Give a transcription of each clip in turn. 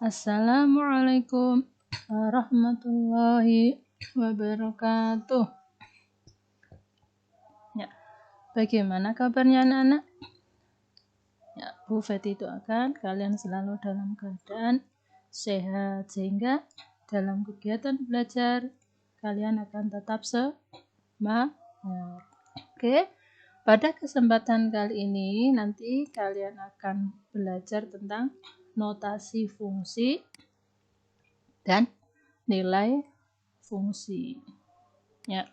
Assalamualaikum warahmatullahi wabarakatuh. Ya, bagaimana kabarnya anak-anak? Ya, Bu Feti doakan kalian selalu dalam keadaan sehat sehingga dalam kegiatan belajar kalian akan tetap semangat. Oke, pada kesempatan kali ini nanti kalian akan belajar tentang notasi fungsi dan nilai fungsi. Ya.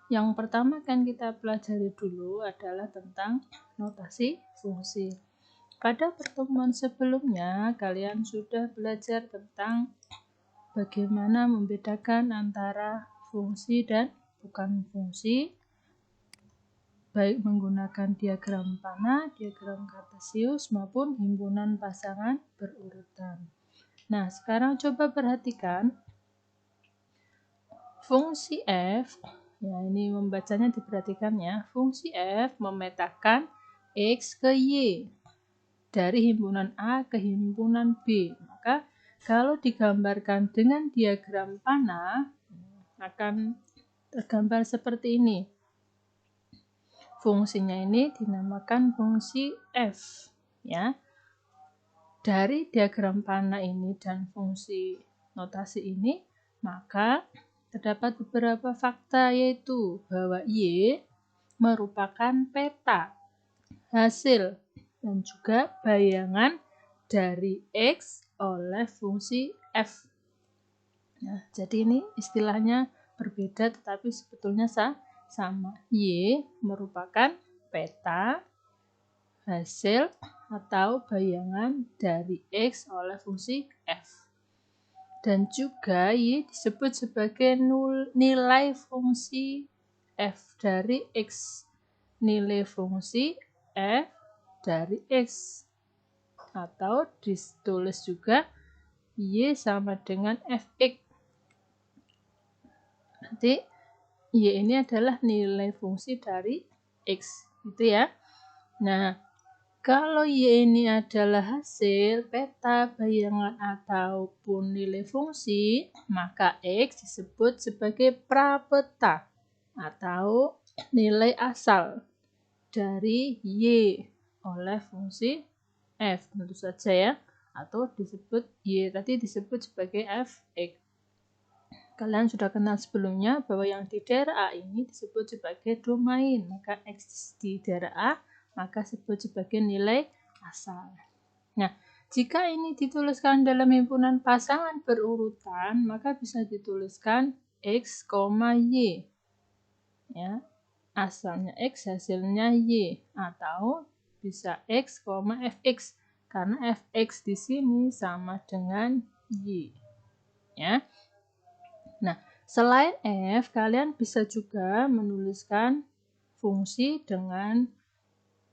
Yang pertama kan kita pelajari dulu adalah tentang notasi fungsi. Pada pertemuan sebelumnya kalian sudah belajar tentang bagaimana membedakan antara fungsi dan bukan fungsi, baik menggunakan diagram panah, diagram kartesius maupun himpunan pasangan berurutan. Nah, sekarang coba perhatikan fungsi f. Ya, ini membacanya diperhatikan ya. Fungsi f memetakan x ke y dari himpunan A ke himpunan B. Maka kalau digambarkan dengan diagram panah akan tergambar seperti ini. Fungsinya ini dinamakan fungsi f, ya. Dari diagram panah ini dan fungsi notasi ini, maka terdapat beberapa fakta, yaitu bahwa Y merupakan peta hasil dan juga bayangan dari X oleh fungsi F. Nah, jadi ini istilahnya berbeda tetapi sebetulnya sama. Y merupakan peta hasil atau bayangan dari X oleh fungsi F. Dan juga Y disebut sebagai nilai fungsi F dari X. Nilai fungsi F dari X. Atau ditulis juga Y sama dengan Fx. Nanti Y ini adalah nilai fungsi dari X. Gitu ya. Nah, kalau Y ini adalah hasil peta, bayangan, ataupun nilai fungsi, maka X disebut sebagai prapeta atau nilai asal dari Y oleh fungsi F. Tentu saja ya. Atau disebut Y tadi disebut sebagai Fx. Kalian sudah kenal sebelumnya bahwa yang di daerah A ini disebut sebagai domain. Maka X di daerah A maka disebut sebagai nilai asal. Nah, jika ini dituliskan dalam himpunan pasangan berurutan, maka bisa dituliskan X, Y. Ya, asalnya X, hasilnya Y. Atau bisa X, Fx. Karena Fx di sini sama dengan Y. Ya. Nah, selain F, kalian bisa juga menuliskan fungsi dengan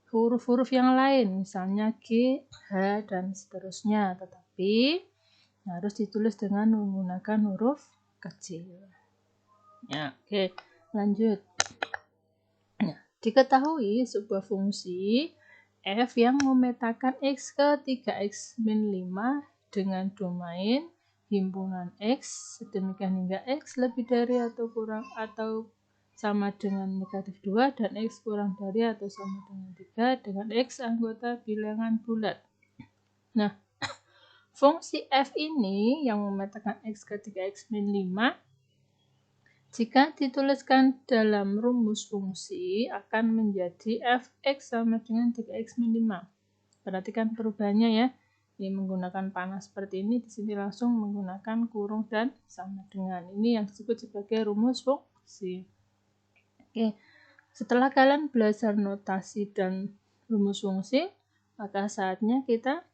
huruf-huruf yang lain, misalnya G, H, dan seterusnya. Tetapi harus ditulis dengan menggunakan huruf kecil. Ya, oke, lanjut. Nah, diketahui sebuah fungsi F yang memetakan X ke 3x-5 dengan domain himpunan X sedemikian hingga X lebih dari atau kurang atau sama dengan negatif 2 dan X kurang dari atau sama dengan 3 dengan X anggota bilangan bulat. Nah, fungsi F ini yang memetakan X ke 3x-5 jika dituliskan dalam rumus fungsi akan menjadi Fx sama dengan 3x-5. Perhatikan perubahannya ya. Ini menggunakan panah seperti ini, di sini langsung menggunakan kurung dan sama dengan. Ini yang disebut sebagai rumus fungsi. Oke. Setelah kalian belajar notasi dan rumus fungsi, maka saatnya kita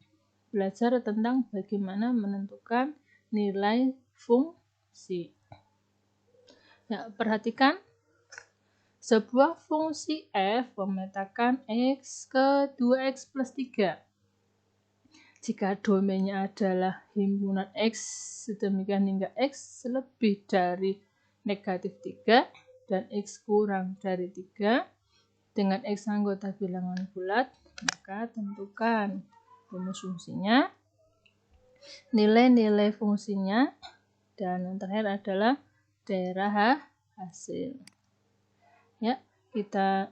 belajar tentang bagaimana menentukan nilai fungsi. Ya, perhatikan sebuah fungsi f memetakan x ke 2x plus 3. Jika domainnya adalah himpunan X sedemikian hingga X lebih dari negatif 3 dan X kurang dari 3 dengan X anggota bilangan bulat, maka tentukan rumus fungsinya nilai-nilai fungsinya, dan yang terakhir adalah daerah hasil. Ya, kita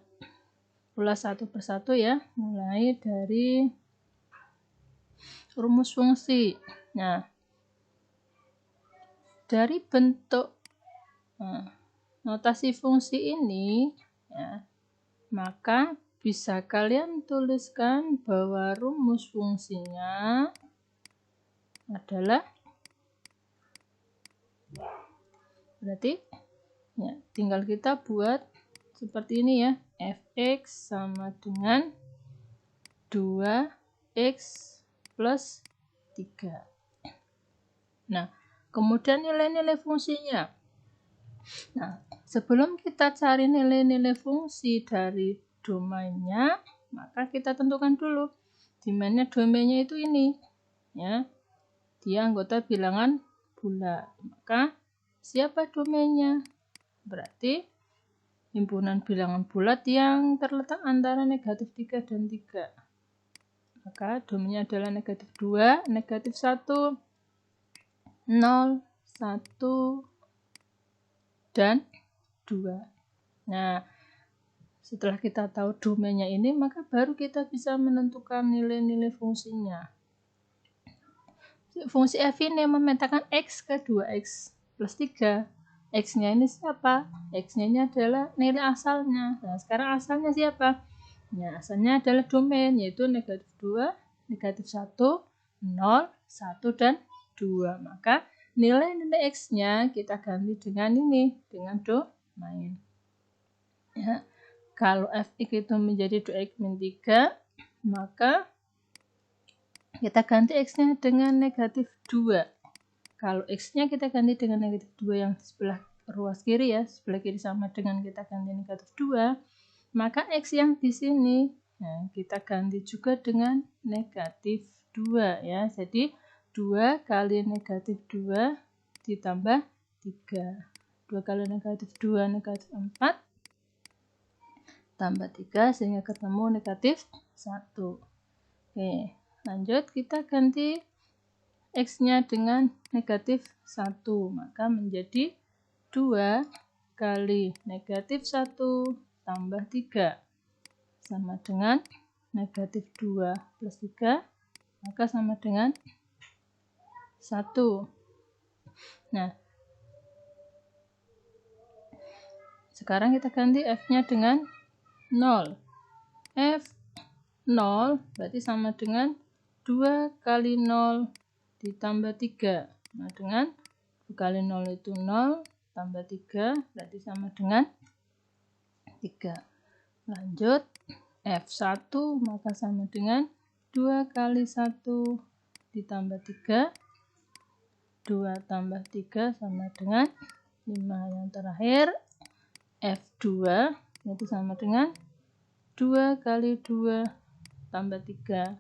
ulas satu persatu ya, mulai dari rumus fungsi. Nah, dari bentuk notasi fungsi ini, ya, maka bisa kalian tuliskan bahwa rumus fungsinya adalah, berarti ya, tinggal kita buat seperti ini ya, fx sama dengan 2x plus 3. Nah, kemudian nilai-nilai fungsinya. Nah, sebelum kita cari nilai-nilai fungsi dari domainnya, maka kita tentukan dulu di mana domainnya itu ini. Ya, dia anggota bilangan bulat. Maka siapa domainnya? Berarti himpunan bilangan bulat yang terletak antara negatif 3 dan 3. Maka domainnya adalah negatif 2, negatif 1, 0, 1, dan 2. Nah, setelah kita tahu domainnya ini, maka baru kita bisa menentukan nilai-nilai fungsinya. Fungsi f ini memetakan x ke 2x plus 3. X-nya ini siapa? X-nya ini adalah nilai asalnya. Nah, sekarang asalnya siapa? Ya, asalnya adalah domain, yaitu negatif 2, negatif 1, 0, 1, dan 2. Maka nilai-nilai X-nya kita ganti dengan ini, dengan domain. Ya, kalau fx itu menjadi 2x min 3, maka kita ganti X-nya dengan negatif 2. Kalau X-nya kita ganti dengan negatif 2 yang sebelah ruas kiri ya, sebelah kiri sama dengan kita ganti negatif 2, maka X yang di sini nah, kita ganti juga dengan negatif 2 ya. Jadi 2 kali negatif 2 ditambah 3. 2 kali negatif 2 negatif 4 tambah 3 sehingga ketemu negatif 1. Oke, lanjut kita ganti X-nya dengan negatif 1, maka menjadi 2 kali negatif 1 tambah 3 sama dengan negatif 2 plus 3, maka sama dengan 1. Nah, sekarang kita ganti F-nya dengan 0. F 0 berarti sama dengan 2 kali 0 ditambah 3. Nah, dengan 2 kali 0 itu 0 tambah 3 berarti sama dengan 3. Lanjut, F1 maka sama dengan 2 kali 1 ditambah 3. 2 tambah 3 sama dengan 5. Yang terakhir, F2 itu sama dengan 2 kali 2 tambah 3.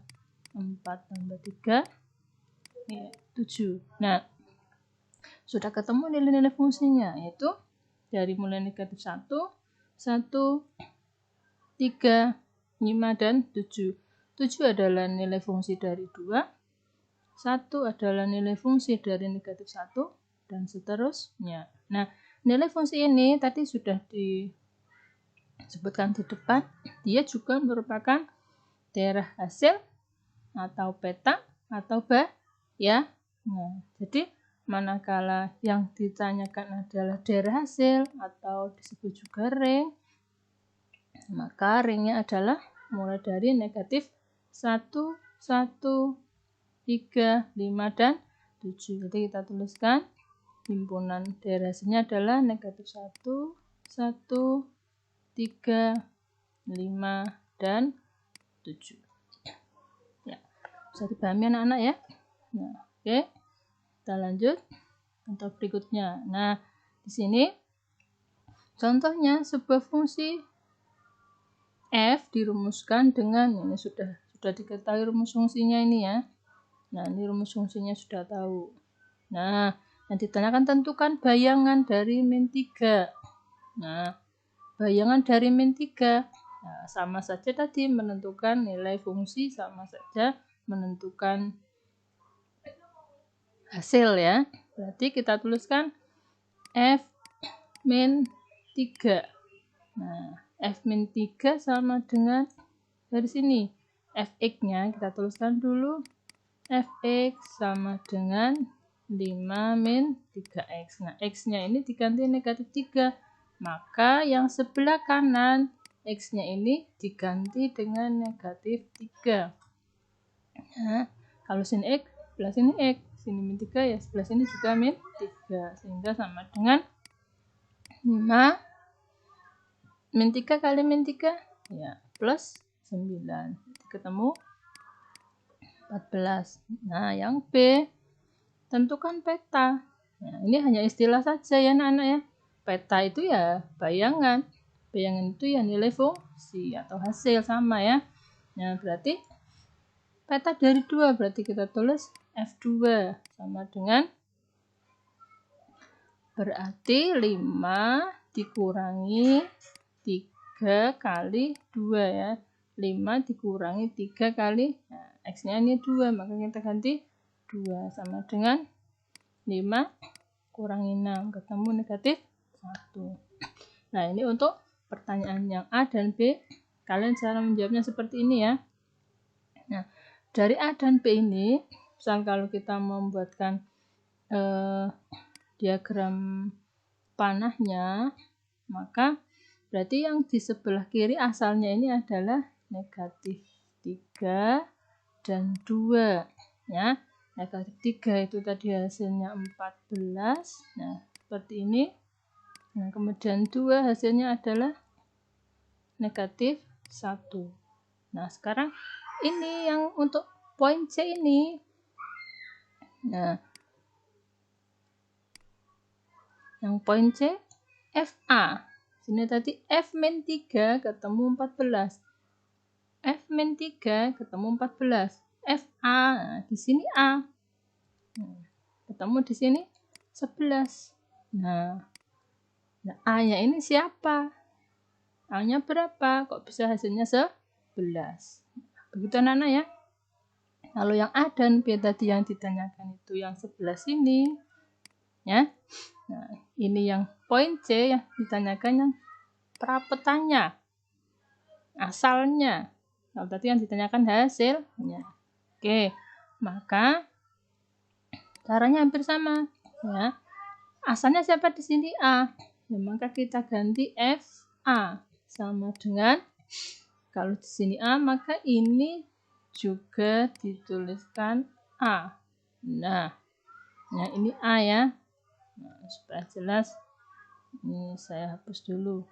4 tambah 3. 7. Nah, sudah ketemu nilai-nilai fungsinya, yaitu dari mulai negatif 1, 1, 3, 5, dan 7. 7 adalah nilai fungsi dari 2, 1 adalah nilai fungsi dari negatif 1, dan seterusnya. Nah, nilai fungsi ini tadi sudah disebutkan di depan, dia juga merupakan daerah hasil atau peta atau ya. Nah, jadi manakala yang ditanyakan adalah daerah hasil atau disebut juga ring, maka ringnya adalah mulai dari negatif 1, 1, 3, 5, dan 7. Jadi kita tuliskan himpunan daerah hasilnya adalah negatif 1, 1, 3, 5, dan 7. Ya, bisa dipahami anak-anak ya. Nah, oke. Kita lanjut contoh berikutnya. Nah, di sini contohnya sebuah fungsi f dirumuskan dengan ini sudah diketahui rumus fungsinya ini ya. Nah, ini rumus fungsinya sudah tahu. Nah, yang ditanyakan tentukan bayangan dari min 3. Nah, bayangan dari min 3. Nah, sama saja tadi menentukan nilai fungsi, sama saja menentukan hasil ya. Berarti kita tuliskan F min 3. Nah, F min 3 sama dengan dari sini. Fx-nya kita tuliskan dulu. Fx sama dengan 5 min 3x. Nah, x-nya ini diganti negatif 3. Maka yang sebelah kanan x-nya ini diganti dengan negatif 3. Nah, kalau sini x, sebelah sini x. Sini min 3 ya, sebelah sini juga min 3. Sehingga sama dengan 5 min 3 kali min 3 ya plus 9. Ketemu 14. Nah, yang B, tentukan peta. Nah, ini hanya istilah saja ya anak-anak ya. Peta itu ya bayangan. Bayangan itu ya nilai fungsi atau hasil sama ya. Nah, berarti peta dari 2 berarti kita tulis F2 sama dengan berarti 5 dikurangi 3 kali 2 ya. 5 dikurangi 3 kali, nah, X-nya ini 2, maka kita ganti 2 sama dengan 5 kurangi 6, ketemu negatif 1. Nah, ini untuk pertanyaan yang A dan B. Kalian cara menjawabnya seperti ini ya. Nah, dari A dan B ini, misal kalau kita membuatkan diagram panahnya, maka berarti yang di sebelah kiri asalnya ini adalah negatif 3 dan 2 ya. Negatif 3 itu tadi hasilnya 14. Nah, seperti ini. Nah, kemudian 2 hasilnya adalah negatif 1. Nah, sekarang ini yang untuk poin C ini. Nah, yang poin C FA. Sini tadi F min 3 ketemu 14. F min 3 ketemu 14. FA, nah, di sini A. Ketemu di sini 11. Nah, A-nya ini siapa? A-nya berapa? Kok bisa hasilnya 11? Begitu anak-anak ya. Kalau yang A dan B tadi yang ditanyakan itu yang 11 ini. Ya. Nah, ini yang poin C yang ditanyakan yang prapetannya. Asalnya. Kalau tadi yang ditanyakan hasilnya. Oke, maka caranya hampir sama ya. Asalnya siapa di sini A? Ya, maka kita ganti FA sama dengan kalau di sini A maka ini juga dituliskan A. Nah ini A ya. Nah, supaya jelas ini saya hapus dulu.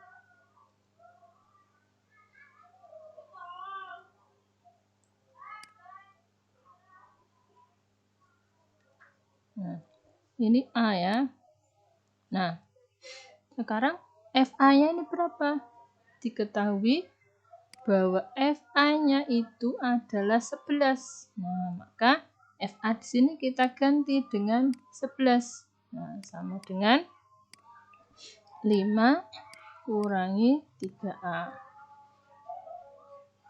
Nah, ini A ya. Nah, sekarang FA-nya ini berapa? Diketahui bahwa FA-nya itu adalah 11. Nah, maka FA di sini kita ganti dengan 11. Nah, sama dengan 5 kurangi 3A.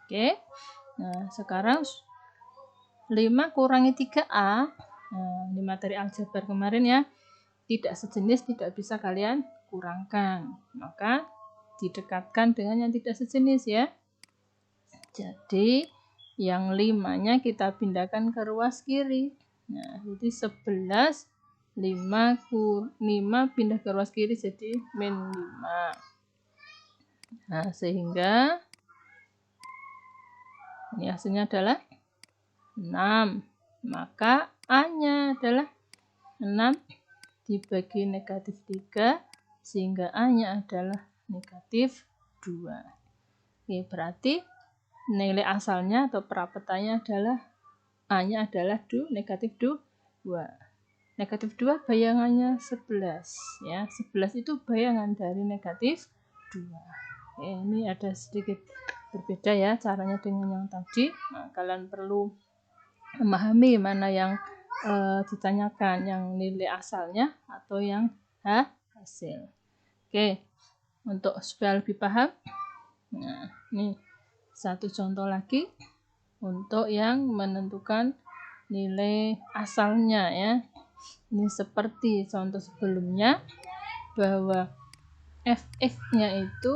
Oke. Nah, sekarang 5 kurangi 3A. Nah, ini materi aljabar kemarin ya. Tidak sejenis tidak bisa kalian kurangkan. Maka didekatkan dengan yang tidak sejenis ya. Jadi yang 5-nya kita pindahkan ke ruas kiri. Nah, jadi 11 5 pindah ke ruas kiri jadi min 5. Nah, sehingga ini hasilnya adalah 6. Maka A-nya adalah 6 dibagi negatif 3 sehingga A-nya adalah negatif 2. Oke, berarti nilai asalnya atau prapetannya adalah A-nya adalah negatif 2. Negatif 2 bayangannya 11 ya. 11 itu bayangan dari negatif 2. Oke, ini ada sedikit berbeda ya caranya dengan yang tadi. Nah, kalian perlu memahami mana yang ditanyakan, yang nilai asalnya atau yang hasil. Oke, untuk supaya lebih paham, nah ini satu contoh lagi untuk yang menentukan nilai asalnya ya. Ini seperti contoh sebelumnya bahwa fx-nya itu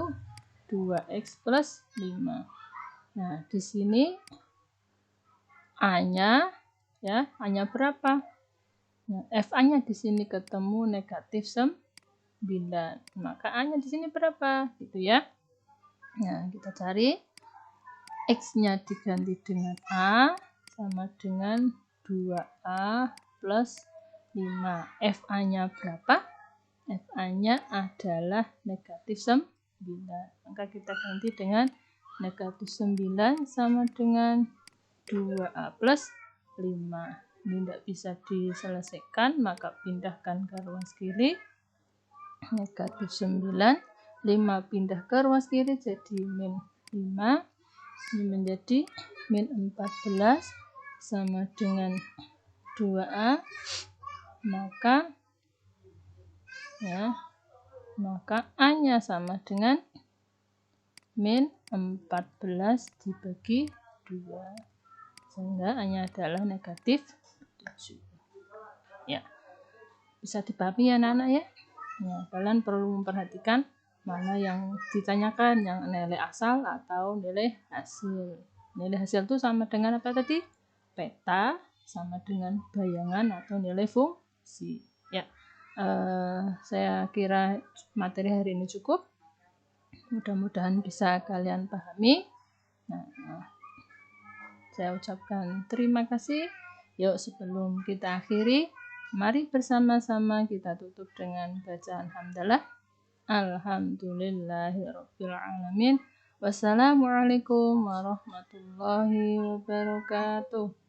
2x plus 5. Nah, di sini A-nya ya, A-nya berapa? Nah, FA-nya di sini ketemu negatif 9. Maka A-nya di sini berapa? Gitu ya. Nah, kita cari X-nya diganti dengan A sama dengan 2A plus 5. FA-nya berapa? FA-nya adalah negatif 9. Maka kita ganti dengan negatif 9 sama dengan 2A plus 5. Ini tidak bisa diselesaikan, maka pindahkan ke ruas kiri. Negatif 9, 5 pindah ke ruas kiri jadi min 5. Ini menjadi min 14 sama dengan 2A. Maka A-nya sama dengan min 14 dibagi 2. Sehingga A-nya adalah negatif 7. Ya, bisa dipahami ya anak-anak ya. Ya, kalian perlu memperhatikan mana yang ditanyakan, yang nilai asal atau nilai hasil. Nilai hasil itu sama dengan apa tadi? Peta sama dengan bayangan atau nilai fungsi. Ya, saya kira materi hari ini cukup. Mudah-mudahan bisa kalian pahami. Nah, saya ucapkan terima kasih. Yuk, sebelum kita akhiri, mari bersama-sama kita tutup dengan bacaan hamdalah. Alhamdulillahirabbil alamin. Wassalamualaikum warahmatullahi wabarakatuh.